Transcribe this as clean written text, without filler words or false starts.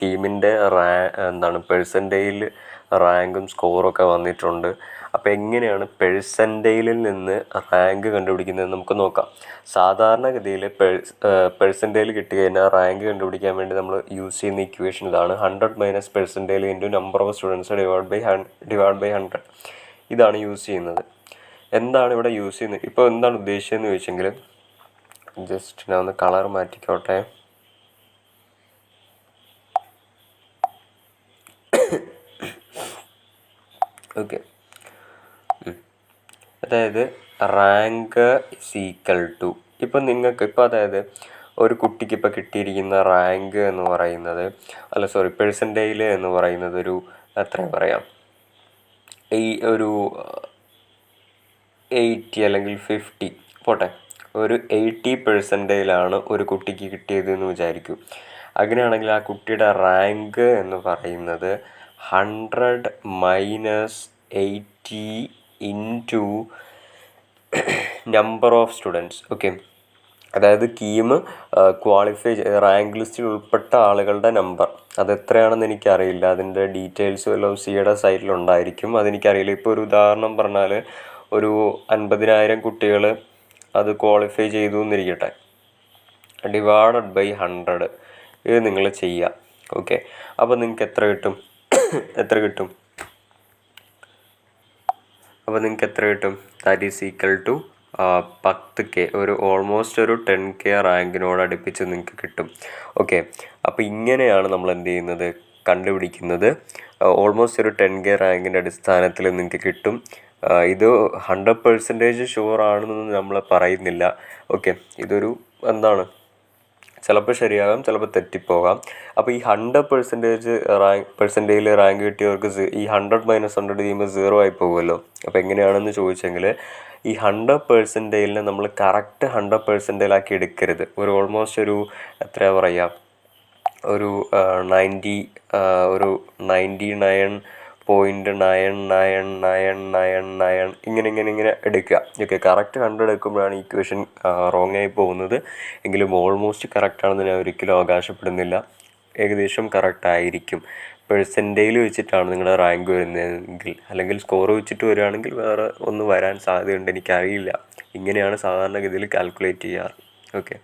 ടീമിൻ്റെ പെഴ്സൻറ്റേജിൽ റാങ്കും സ്കോറൊക്കെ വന്നിട്ടുണ്ട്. അപ്പോൾ എങ്ങനെയാണ് പെഴ്സൻറ്റേജിൽ നിന്ന് റാങ്ക് കണ്ടുപിടിക്കുന്നത് നമുക്ക് നോക്കാം. സാധാരണഗതിയിൽ പെഴ്സൻറ്റേജിൽ കിട്ടി കഴിഞ്ഞാൽ റാങ്ക് കണ്ടുപിടിക്കാൻ വേണ്ടി നമ്മൾ യൂസ് ചെയ്യുന്ന ഇക്വേഷൻ ഇതാണ്: 100 minus percentage into number of students divide by 100. ഇതാണ് യൂസ് ചെയ്യുന്നത്. എന്താണ് ഇവിടെ യൂസ് ചെയ്യുന്നത്, ഇപ്പോൾ എന്താണ് ഉദ്ദേശിച്ചതെന്ന് ചോദിച്ചെങ്കിൽ, ജസ്റ്റ് ഞാൻ ഒന്ന് കളർ മാറ്റിക്കോട്ടെ. ഓക്കെ, അതായത് റാങ്ക് ഈസ് ഈക്വൽ ടു, ഇപ്പം നിങ്ങൾക്ക് ഇപ്പോൾ അതായത് ഒരു കുട്ടിക്ക് ഇപ്പോൾ കിട്ടിയിരിക്കുന്ന റാങ്ക് എന്ന് പറയുന്നത്, പെഴ്സൻറ്റേജിൽ എന്ന് പറയുന്നത് ഒരു എത്ര പറയാം, ഒരു 80 അല്ലെങ്കിൽ 50 പോട്ടെ, ഒരു 80% ഒരു കുട്ടിക്ക് കിട്ടിയത് എന്ന് വിചാരിക്കൂ. അങ്ങനെയാണെങ്കിൽ ആ കുട്ടിയുടെ റാങ്ക് എന്ന് പറയുന്നത് 100 minus 80 into number of students. Okay, അതായത് കീം ക്വാളിഫൈ റാങ്ക് ലിസ്റ്റിൽ ഉൾപ്പെട്ട ആളുകളുടെ നമ്പർ അതെത്രയാണെന്ന് എനിക്കറിയില്ല. അതിൻ്റെ ഡീറ്റെയിൽസ് വല്ലതും സിയുടെ സൈറ്റിലുണ്ടായിരിക്കും, അതെനിക്കറിയില്ല. ഇപ്പോൾ ഒരു ഉദാഹരണം പറഞ്ഞാൽ ഒരു 50,000 കുട്ടികൾ അത് ക്വാളിഫൈ ചെയ്തു എന്നിരിക്കട്ടെ, ഡിവൈഡഡ് ബൈ 100 ഇത് നിങ്ങൾ ചെയ്യുക. ഓക്കെ, അപ്പോൾ നിങ്ങൾക്ക് എത്ര കിട്ടും? That is equal to 10K, ഒരു ഓൾമോസ്റ്റ് ഒരു 10K റാങ്കിനോട് അടുപ്പിച്ച് നിങ്ങൾക്ക് കിട്ടും. ഓക്കെ, അപ്പോൾ ഇങ്ങനെയാണ് നമ്മൾ എന്ത് ചെയ്യുന്നത്, കണ്ടുപിടിക്കുന്നത്. ഓൾമോസ്റ്റ് ഒരു 10K റാങ്കിൻ്റെ അടിസ്ഥാനത്തിൽ നിങ്ങൾക്ക് കിട്ടും. ഇത് 100% ഷുവർ ആണെന്നൊന്നും നമ്മൾ പറയുന്നില്ല. ഓക്കെ, ഇതൊരു ചിലപ്പോൾ ശരിയാകാം, ചിലപ്പോൾ തെറ്റിപ്പോകാം. അപ്പോൾ ഈ 100% റാങ്ക് കിട്ടിയവർക്ക് ഈ 100 മൈനസ് 100 ചെയ്യുമ്പോൾ 0 ആയി പോകുമല്ലോ. അപ്പോൾ എങ്ങനെയാണെന്ന് ചോദിച്ചെങ്കിൽ, ഈ 100%നെ നമ്മൾ കറക്റ്റ് 100% ആക്കി എടുക്കരുത്. ഒരു ഓൾമോസ്റ്റ് ഒരു എത്രയാണ് പറയുക, ഒരു 99.99999 ഇങ്ങനെ എടുക്കുക. ഓക്കെ, കറക്റ്റ് 100 എടുക്കുമ്പോഴാണ് ഇക്വേഷൻ റോങ് ആയി പോകുന്നത്. എങ്കിലും ഓൾമോസ്റ്റ് കറക്റ്റാണെന്ന് ഞാൻ ഒരിക്കലും അവകാശപ്പെടുന്നില്ല. ഏകദേശം കറക്റ്റായിരിക്കും. പെഴ്സൻറ്റേജിൽ വെച്ചിട്ടാണ് നിങ്ങളുടെ റാങ്ക് വരുന്നതെങ്കിൽ, അല്ലെങ്കിൽ സ്കോർ വെച്ചിട്ട് വരികയാണെങ്കിൽ വേറെ ഒന്ന് വരാൻ സാധ്യതയുണ്ട്, എനിക്കറിയില്ല. ഇങ്ങനെയാണ് സാധാരണഗതിയിൽ കാൽക്കുലേറ്റ് ചെയ്യാറ്. ഓക്കെ.